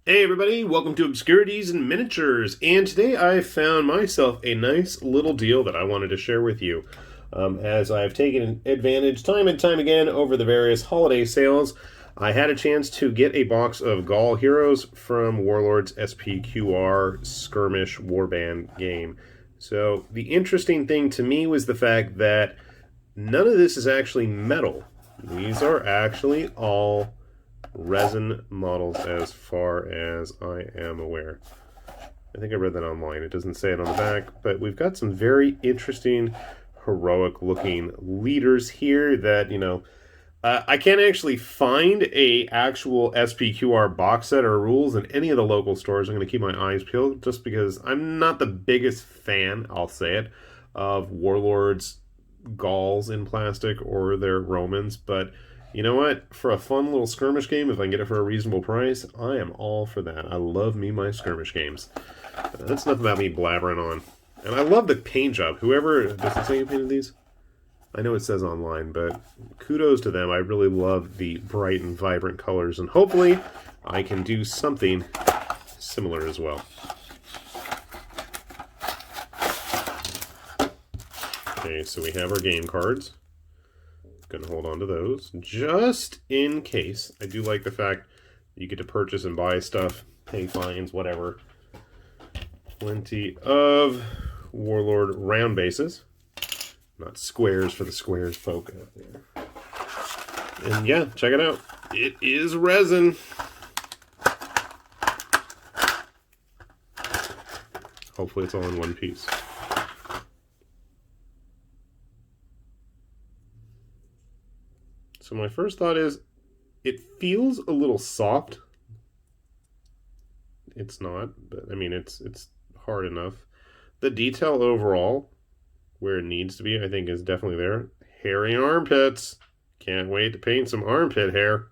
Hey everybody, welcome to Obscurities and Miniatures, and today I found myself a nice little deal that I wanted to share with you. As I've taken advantage time and time again over the various holiday sales, I had a chance to get a box of Gaul Heroes from Warlord's SPQR Skirmish Warband game. So the interesting thing to me was the fact that none of this is actually metal. These are actually all resin models as far as I am aware. I think I read that online. It doesn't say it on the back, but we've got some very interesting, heroic looking leaders here that, I can't actually find a actual SPQR box set or rules in any of the local stores. I'm going to keep my eyes peeled just because I'm not the biggest fan, I'll say it, of Warlord's Gauls in plastic or their Romans, but you know what? For a fun little skirmish game, if I can get it for a reasonable price, I am all for that. I love me my skirmish games. That's enough about me blabbering on. And I love the paint job. Whoever, does it say who painted these? I know it says online, but kudos to them. I really love the bright and vibrant colors, and hopefully I can do something similar as well. Okay, so we have our game cards. Gonna hold on to those just in case. I do like the fact you get to purchase and buy stuff, pay fines, whatever. Plenty of Warlord round bases, not squares for the squares folk out there. And yeah, check it out. It is resin. Hopefully it's all in one piece. So my first thought is, it feels a little soft. It's not, but I mean, it's hard enough. The detail overall, where it needs to be, I think is definitely there. Hairy armpits. Can't wait to paint some armpit hair.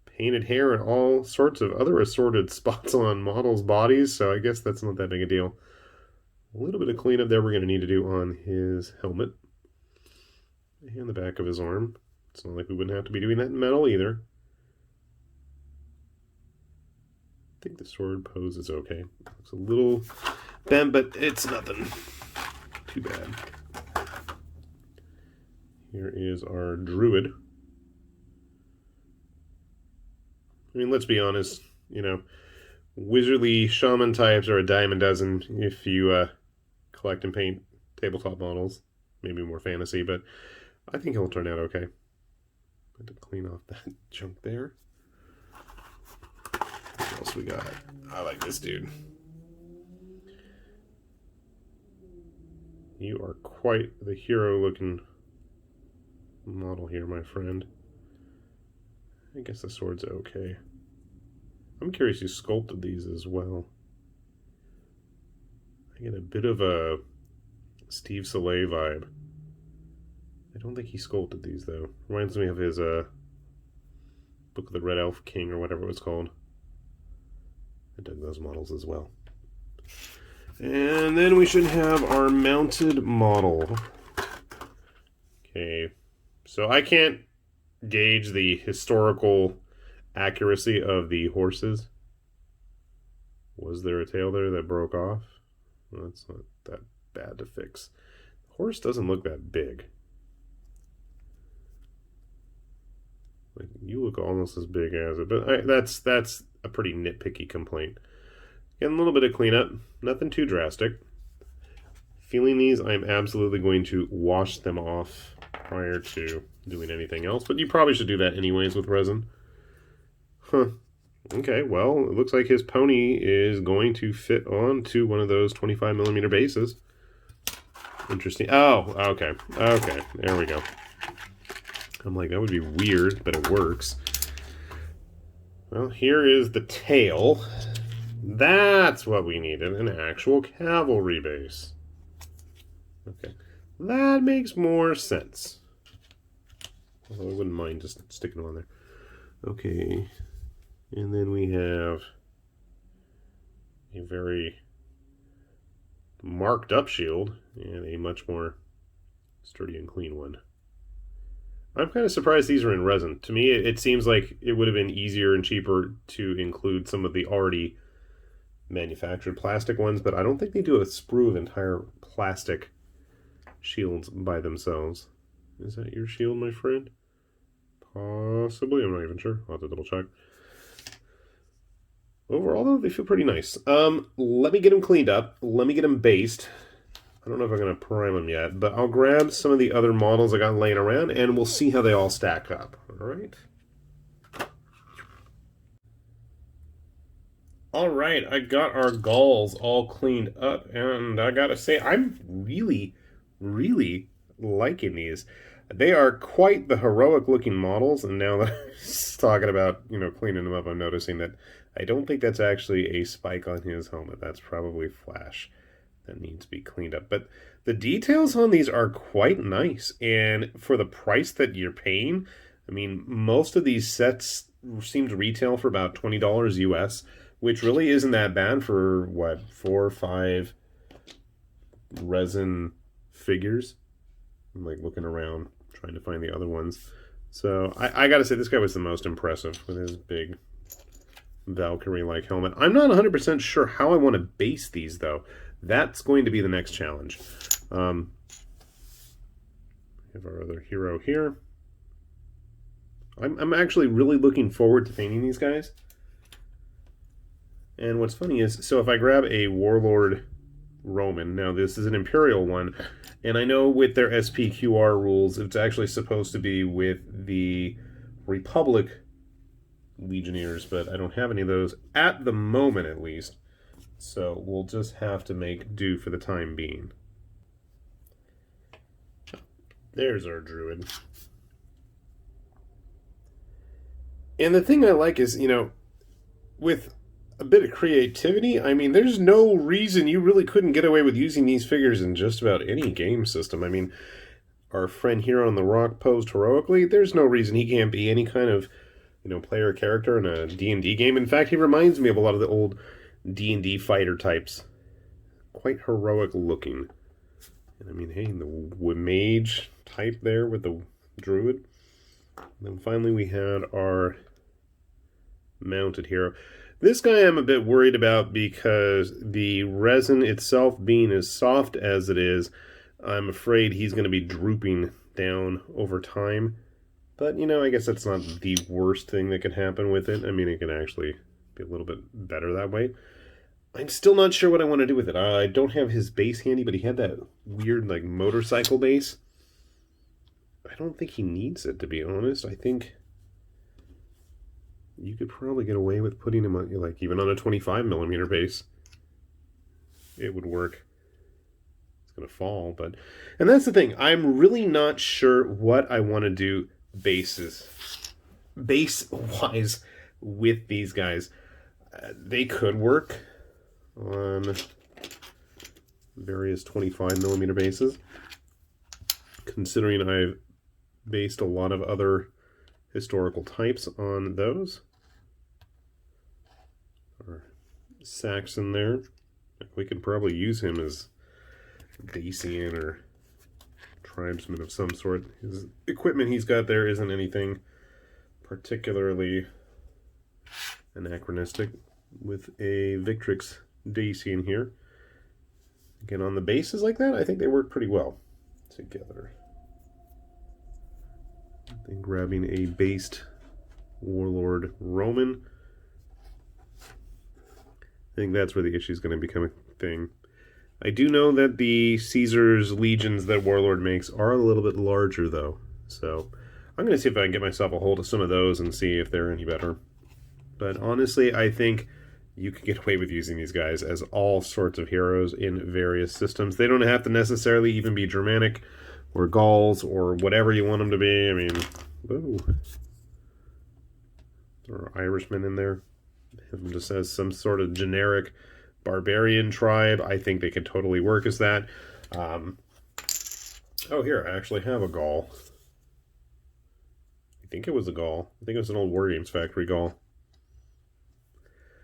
Painted hair and all sorts of other assorted spots on models' bodies, so I guess that's not that big a deal. A little bit of cleanup there we're going to need to do on his helmet. And the back of his arm. It's not like we wouldn't have to be doing that in metal either. I think the sword pose is okay. It's a little bent, but it's nothing too bad. Here is our druid. I mean, let's be honest, wizardly shaman types are a dime a dozen if you collect and paint tabletop models. Maybe more fantasy, but I think he'll turn out okay. Had to clean off that junk there. What else we got? I like this dude. You are quite the hero-looking model here, my friend. I guess the sword's okay. I'm curious who sculpted these as well. I get a bit of a Steve Soleil vibe. I don't think he sculpted these, though. Reminds me of his Book of the Red Elf King, or whatever it was called. I dug those models as well. And then we should have our mounted model. Okay, so I can't gauge the historical accuracy of the horses. Was there a tail there that broke off? Well, that's not that bad to fix. The horse doesn't look that big. Like, you look almost as big as it, but that's a pretty nitpicky complaint. Getting a little bit of cleanup, nothing too drastic. Feeling these, I'm absolutely going to wash them off prior to doing anything else, but you probably should do that anyways with resin. Huh. Okay, well, it looks like his pony is going to fit onto one of those 25mm bases. Interesting. Oh, okay. Okay, there we go. I'm like, that would be weird, but it works. Well, here is the tail. That's what we needed, an actual cavalry base. Okay, that makes more sense. Although I wouldn't mind just sticking them on there. Okay, and then we have a very marked up shield and a much more sturdy and clean one. I'm kind of surprised these are in resin. To me, it seems like it would have been easier and cheaper to include some of the already manufactured plastic ones, but I don't think they do a sprue of entire plastic shields by themselves. Is that your shield, my friend? Possibly, I'm not even sure. I'll have to double check. Overall, though, they feel pretty nice. Let me get them cleaned up. Let me get them based. I don't know if I'm going to prime them yet, but I'll grab some of the other models I got laying around, and we'll see how they all stack up. All right? All right, I got our Gauls all cleaned up, and I gotta say, I'm really, really liking these. They are quite the heroic-looking models, and now that I'm talking about, cleaning them up, I'm noticing that I don't think that's actually a spike on his helmet. That's probably flash that needs to be cleaned up. But the details on these are quite nice, and for the price that you're paying, I mean, most of these sets seem to retail for about $20 US, which really isn't that bad for, what, 4 or 5 resin figures. I'm like looking around, trying to find the other ones. So I gotta say, this guy was the most impressive with his big Valkyrie-like helmet. I'm not 100% sure how I want to base these, though. That's going to be the next challenge. We have our other hero here. I'm actually really looking forward to painting these guys. And what's funny is, so if I grab a Warlord Roman, now this is an Imperial one, and I know with their SPQR rules, it's actually supposed to be with the Republic Legionnaires, but I don't have any of those at the moment, at least. So we'll just have to make do for the time being. There's our druid. And the thing I like is, with a bit of creativity, I mean, there's no reason you really couldn't get away with using these figures in just about any game system. I mean, our friend here on the rock posed heroically. There's no reason he can't be any kind of, player character in a D&D game. In fact, he reminds me of a lot of the old D&D fighter types. Quite heroic looking. And I mean, hey, the mage type there with the druid. And then finally we had our mounted hero. This guy I'm a bit worried about because the resin itself being as soft as it is, I'm afraid he's going to be drooping down over time. But, I guess that's not the worst thing that could happen with it. I mean, it can actually be a little bit better that way. I'm still not sure what I want to do with it. I don't have his base handy, but he had that weird, motorcycle base. I don't think he needs it, to be honest. I think you could probably get away with putting him on, even on a 25mm base. It would work. It's going to fall, but... And that's the thing. I'm really not sure what I want to do base-wise with these guys. They could work on various 25mm bases, considering I've based a lot of other historical types on those. Our Saxon there. We could probably use him as Dacian or tribesman of some sort. His equipment he's got there isn't anything particularly anachronistic, with a Victrix Dacian here. Again, on the bases like that, I think they work pretty well together. Then grabbing a based Warlord Roman. I think that's where the issue is going to become a thing. I do know that the Caesar's legions that Warlord makes are a little bit larger, though. So I'm going to see if I can get myself a hold of some of those and see if they're any better. But honestly, I think you can get away with using these guys as all sorts of heroes in various systems. They don't have to necessarily even be Germanic or Gauls or whatever you want them to be. I mean, ooh. There are Irishmen in there. Have them just as some sort of generic barbarian tribe. I think they could totally work as that. Oh, here, I actually have a Gaul. I think it was a Gaul. I think it was an old War Games Factory Gaul.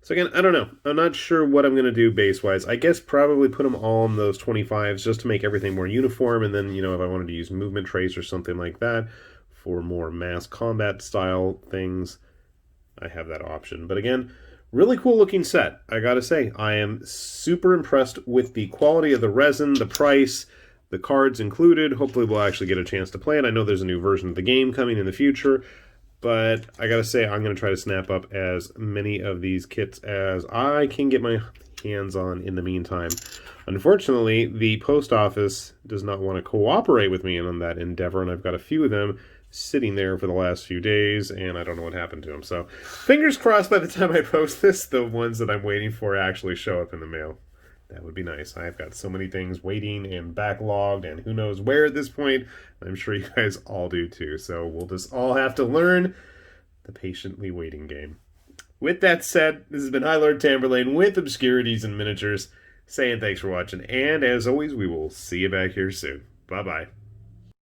So again, I don't know. I'm not sure what I'm going to do base-wise. I guess probably put them all in those 25s just to make everything more uniform. And then, if I wanted to use movement trace or something like that for more mass combat style things, I have that option. But again, really cool looking set. I gotta say, I am super impressed with the quality of the resin, the price, the cards included. Hopefully we'll actually get a chance to play it. I know there's a new version of the game coming in the future, but I gotta say, I'm gonna try to snap up as many of these kits as I can get my hands on in the meantime. Unfortunately, the post office does not want to cooperate with me on that endeavor, and I've got a few of them sitting there for the last few days, and I don't know what happened to them. So, fingers crossed by the time I post this, the ones that I'm waiting for actually show up in the mail. That would be nice. I've got so many things waiting and backlogged, and who knows where at this point. I'm sure you guys all do too, so we'll just all have to learn the patiently waiting game. With that said, this has been High Lord Tamberlane with Obscurities and Miniatures, saying thanks for watching, and as always, we will see you back here soon. Bye-bye.